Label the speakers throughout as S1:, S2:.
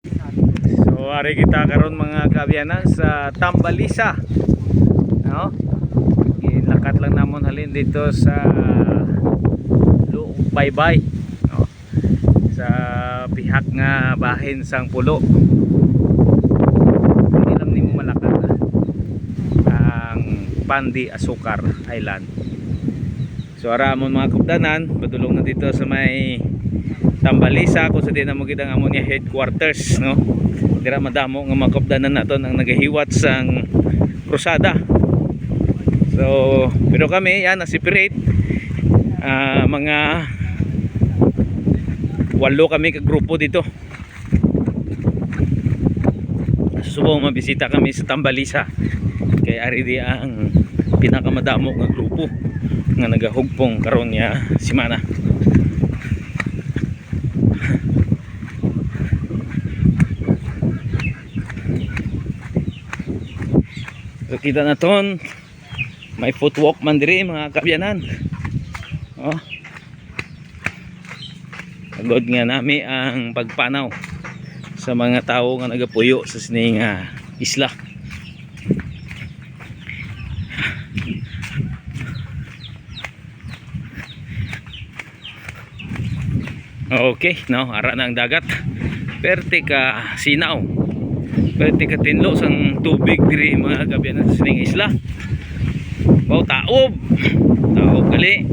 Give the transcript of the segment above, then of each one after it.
S1: So ari kita karon mga kaabyanan sa Tambalisa, no? Gilakat lang namon halin dito sa Luong Baybay, no? Sa pihak nga bahin sang pulo. Hindi lang nimo malakad ang Pandi Asukar Island. So ara amon mga kubdanan, padulong na dito sa may Tambalisa kung sa di na mo kitang amon nga headquarters, no? Dira madamo nga mga kubdanan naton ang nagahiwat sang krusada. So pero kami yan na-separate, mga 8 kami ka grupo dito. Subong mabisita kami sa Tambalisa kay ari di ang pinakamadamo nga grupo nga nagahugpong karon nga semana. So kita na ton may footwalk man diri mga kabyanan. Oh. Agod nga nami ang pagpanaw sa mga tao nga nagapuyo sa sining isla. Okay, no, ara na ang dagat. Perte ka sinaw. Perte ka tinlo sang tubig diri mga kabyanan sa sining isla. Wow, taob. Taob gali.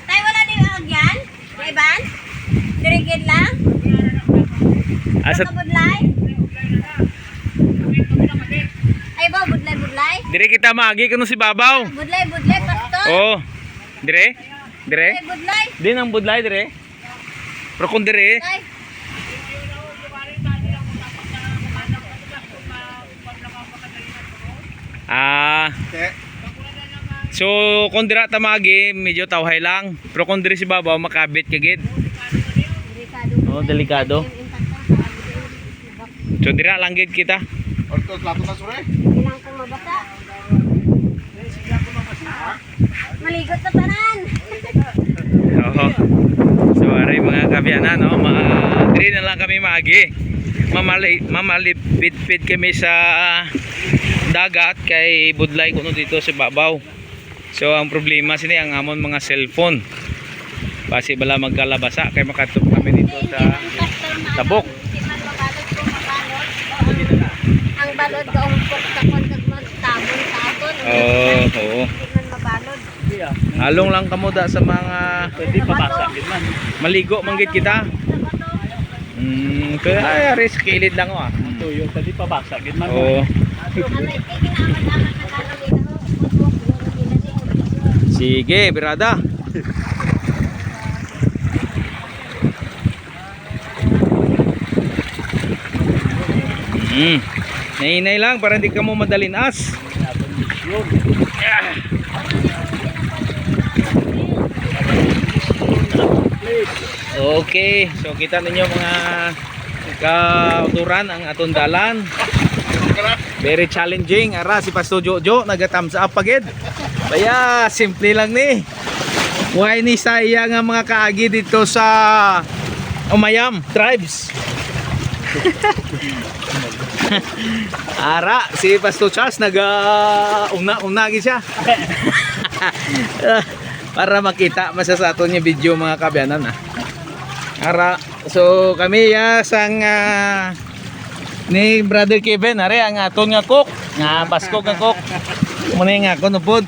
S2: Tay wala din agyan? Iban? Dirigid lang?
S1: Asa
S2: Budlay? Ay ba, budlay?
S1: dire kita maagi kuno si Babaw.
S2: Budlay, pastor?
S1: Oh. Dire? Dire?
S2: Ay, budlay?
S1: Din ang budlay dire. Pero kung dire,
S2: Tay,
S1: so kung dira tamagi medyo tawhay lang. Pero kung dire si Babaw makabit kagid.
S2: delikado.
S1: Oh, delikado. So dira lang gid kita.
S2: Ilang kong mabasa. Maligot na tanan.
S1: Oo. So aray mga kabyanan, no, dire na lang kami maagi. Mamalipit-pit kami sa dagat kay budlay kuno dito sa Babaw. So ang problema sini ang amon mga cellphone. Basi bala magkalabasa kay makatup kami dito sa tabok.
S2: Ang balod gaong pok sa kontag magtabon sa aton.
S1: Oo.
S2: Man mabalod.
S1: Halong lang kamo da sa mga
S3: Pwede pabasa gid man.
S1: maligo manggid kita. Kaya ay aris kilid lang oh.
S3: Tuyo pwede pabasa gid man.
S1: Oo. Sige, birada. Nainay lang para hindi ka mo madalinas. Okay, so kita ninyo mga kauturan ang atong dalan. Very challenging. Ara si Pastor Jojo naga-thumbs up pagid. Baya, simple lang ni. Why ni sa iya nga mga kaagi dito sa Umayam tribes. Ara si Pastor Charles naga-una gid siya. Para makita masa sa aton nga video mga kabyanan Ara, so kami sang ni Brother Kevin are ang aton nga cook, nga Pasko nga cook. Muna nga ako nupod.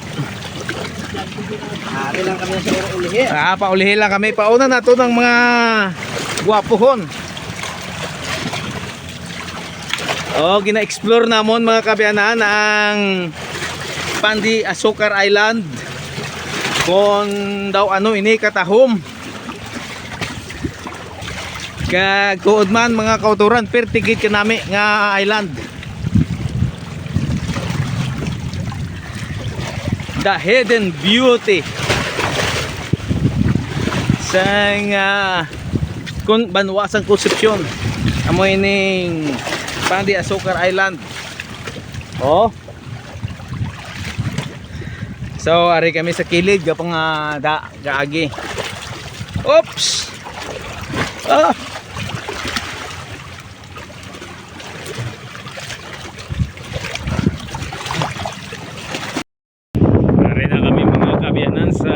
S3: Ari lang kami sa ulihi.
S1: Paulihin lang kami. Pauna na to ng mga gwapohon. Gina-explore namon mga kabyanan ang Pandi Asukar Island. Kung daw ano ini katahom. Kagkuod man mga kauturan, pertigit ka nami nga island. The hidden beauty sang Banwasang Concepcion. Amoy ning Pandi Asukar Island. So ari kami sa kilid gapang gaagi. Oops! Ah! Nari na kami mga kabiyanan sa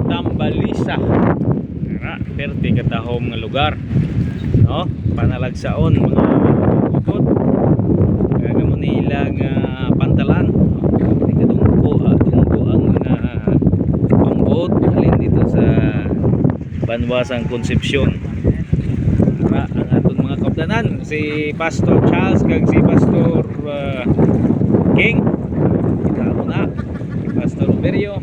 S1: Tambalisa. Tara, perte katahom nga lugar. No? Panalagsaon mga ukod. Kaya mo nilang pantalan. Tungko ang mga pambot alin dito sa Banwasang Concepcion. Tara, ang aton mga kapdanan si Pastor Charles kag si Pastor King. Kita mo na Pastor Roberio.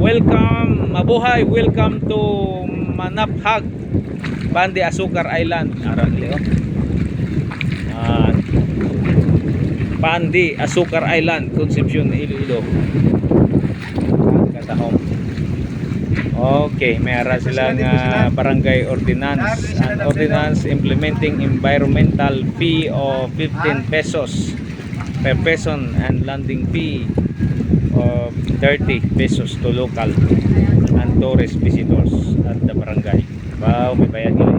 S1: Welcome, mabuhay, welcome to Manaphag, Pandi Asukar Island. Aran Leo. Pandi Asukar Island, Concepcion, Iloilo. Katahom. Okay, mayroon silang barangay ordinance. An ordinance implementing environmental fee of 15 pesos per person and landing fee of 30 pesos to local and tourist visitors at the barangay. Wow, may bayad nila.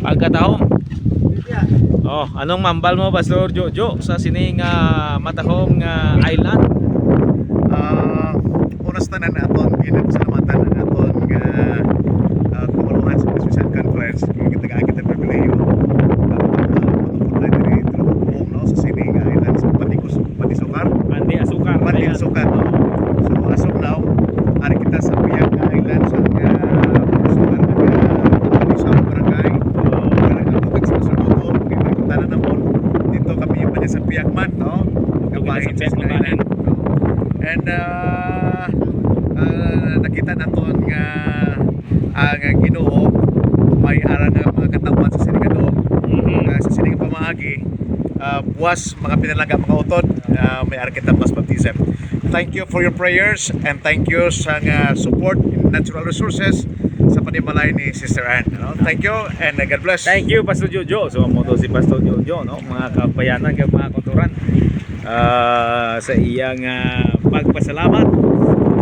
S1: Pagkatahom. Oh, anong mambal mo Pastor Jojo sa sining Matahong Island?
S4: Unas tanan aton ginagsalamatan ang aton kamaluhan sa Special Conference kita pribilehiyo pagpunta diri Trabong no sa sining island sa Pandisukar.
S1: Pandi Asukar.
S4: Pandisukar. So as of now, ari kita sa Piyag Island sa Pandisukar sa barangay. Nagtutug sa Sudodom, kinakatanan na po. Dito kami yung sa Piyagman, no? Kabahin sa island. And nakita naton nga ang Ginoo may ara nga mga katawan sa sining adto sa sining pamaagi buwas mga pinalaga mga utod may ara kita mas baptism. Thank you for your prayers and thank you sa support in natural resources sa panimalay ni Sister Ann. Thank you and God bless.
S1: Thank you Pastor Jojo. So mo to si Pastor Jojo, no? Mga kabayanan kag mga kulturan. Sa iyang pagpasalamat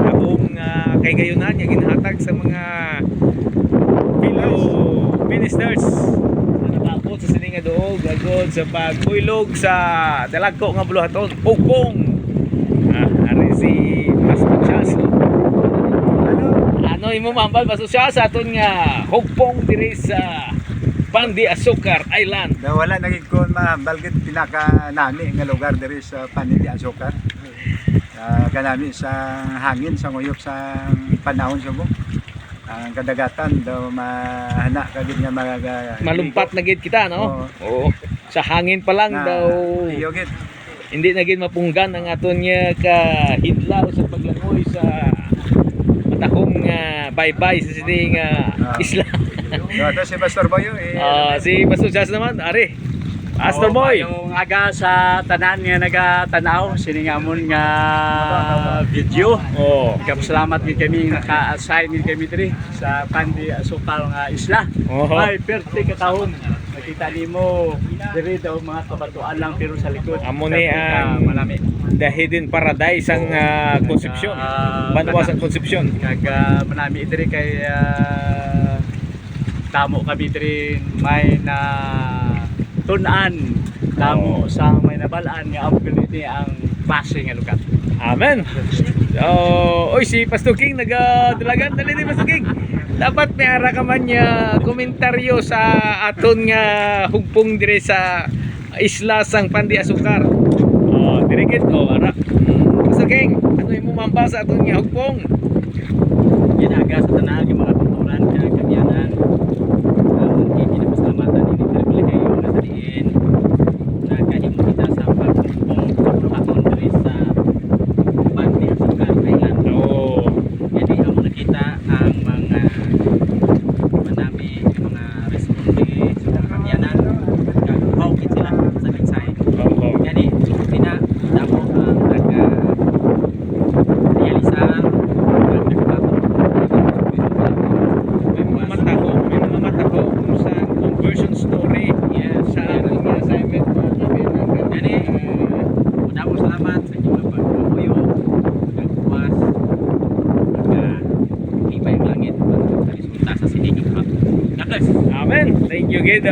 S1: sa akong kay gayunan nga ginhatag sa mga fellow ministers na nakapot sa sining doog agod sa pagbuylog sa dalagko nga buluhaton Hugpong. Ari si Pastor Charles. Ano imo mambal Pastor Charles sa aton nga Hugpong diri sa Pandi Asukar Island.
S5: Na wala naging kon balgit pinaka nami nga lugar diri sa Pandi Asukar. Kanami sa hangin sa nguyop sa panahon sa mo. Ang kadagatan daw mahana kagid nga
S1: Malumpat na gid kita, no? Oo. Sa hangin pa lang daw
S5: iyogit.
S1: hindi na gid mapunggan ang aton nga kahidlaw sa paglangoy sa matahong baybay sa sining isla.
S5: Ito si Pastor Boyo
S1: Si Pastor Jazz naman, ari. Pastor Boy.
S3: Yung aga sa tanan nga nagatanaw siningamon nga video.
S1: Oh.
S3: Salamat gid kami naka-assign gid kami diri sa Pandi Asukar nga isla.
S1: Oho.
S3: Ay perte katahon. Nakita nimo diri daw mga kabatuan lang pero sa likod.
S1: Amo ni ang
S3: malami.
S1: The Hidden Paradise ang Concepcion. Banwasang Concepcion.
S3: Kag manami diri kay tamo kami diri may na tunan tamo sa may nabalaan nga opportunity ang base nga lugar.
S1: Amen. So, oy si Pastor King nagadalagan dali ni Pastor King. Dapat may ara ka man niya komentaryo sa aton nga hugpong dire sa isla sang Pandi Asukar. Dire gid ara. Pastor King, ano imo mamba sa aton nga hugpong?
S3: Ginaga sa tanan yung mga kulturan nga kabyanan. Pinapasalamatan ini pribilehiyo na sa diin na kahimo kita sa pagpong pagpapakon diri sa Pandi Asukar Island.
S1: Oh.
S3: Jadi amo nakita ang mga manami mga responde sa mga kabyanan kag hawkit sila sa Linsay.
S1: Oh.
S3: Jadi damo ang realisar ang nagpapakon.
S1: May matahong
S3: panalangin para sa resulta sa sining. God bless.
S1: Amen. Thank you, Gid.